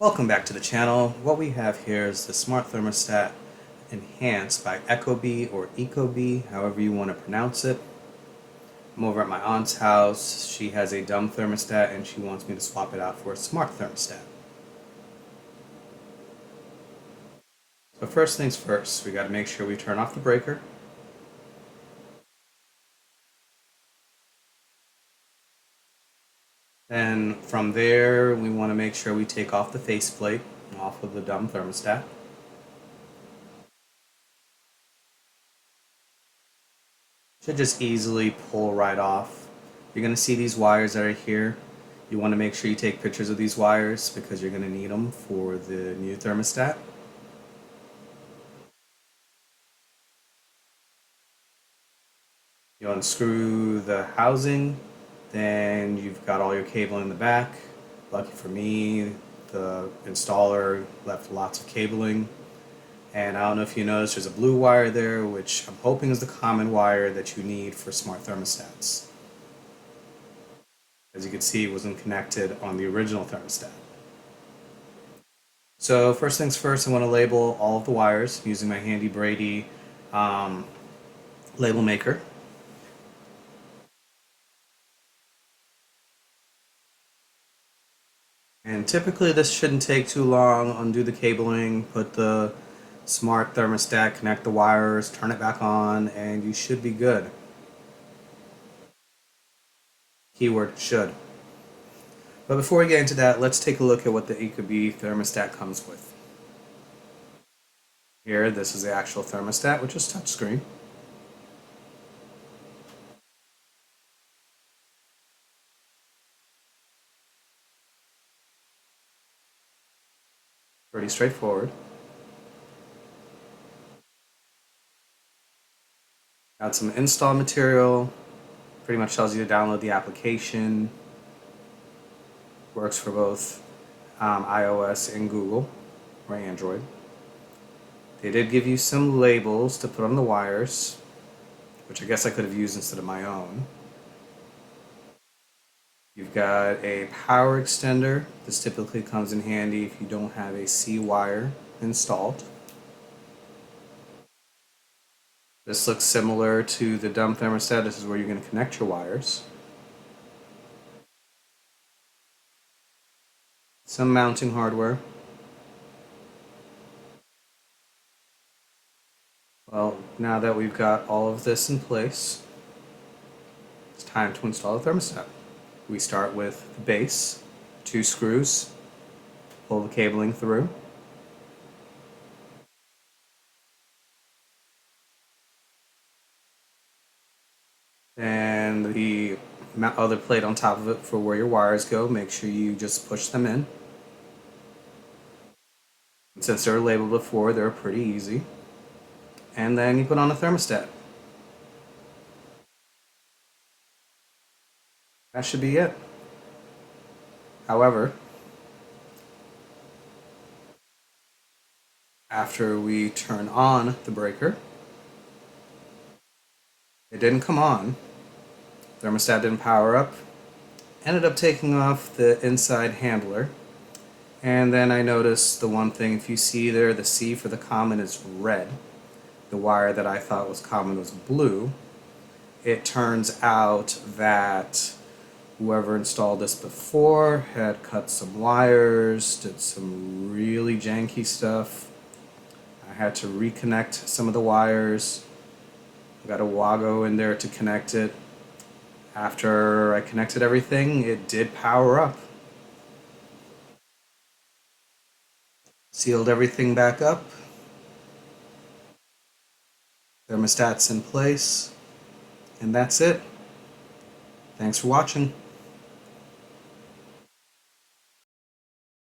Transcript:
Welcome back to the channel. What we have here is the Smart Thermostat Enhanced by Ecobee or Ecobee, however you want to pronounce it. I'm over at my aunt's house. She has a dumb thermostat and she wants me to swap it out for a smart thermostat. So first things first, we got to make sure we turn off the breaker. Then from there, we want to make sure we take off the faceplate off of the dumb thermostat. Should just easily pull right off. You're going to see these wires that are here. You want to make sure you take pictures of these wires because you're going to need them for the new thermostat. You unscrew the housing, then you've got all your cable in the back. Lucky for me, the installer left lots of cabling. And I don't know if you noticed, there's a blue wire there, which I'm hoping is the common wire that you need for smart thermostats. As you can see, it wasn't connected on the original thermostat. So first things first, I want to label all of the wires using my handy Brady label maker. And typically this shouldn't take too long. Undo the cabling, put the smart thermostat, connect the wires, turn it back on, and you should be good. Keyword should. But before we get into that, let's take a look at what the Ecobee thermostat comes with. Here, this is the actual thermostat, which is touchscreen. Pretty straightforward. Got some install material. Pretty much tells you to download the application. Works for both iOS and Google or Android. They did give you some labels to put on the wires, which I guess I could have used instead of my own. You've got a power extender. This typically comes in handy if you don't have a C wire installed. This looks similar to the dumb thermostat. This is where you're going to connect your wires. Some mounting hardware. Well, now that we've got all of this in place, it's time to install the thermostat. We start with the base, 2 screws, pull the cabling through. And the other plate on top of it for where your wires go, make sure you just push them in. And since they're labeled before, they're pretty easy. And then you put on a thermostat. That should be it. However, after we turn on the breaker, it didn't come on. Thermostat didn't power up. Ended up taking off the inside handler. And then I noticed the one thing, if you see there, the C for the common is red. The wire that I thought was common was blue. It turns out that whoever installed this before had cut some wires, did some really janky stuff. I had to reconnect some of the wires. Got a Wago in there to connect it. After I connected everything, it did power up. Sealed everything back up. Thermostat's in place. And that's it. Thanks for watching.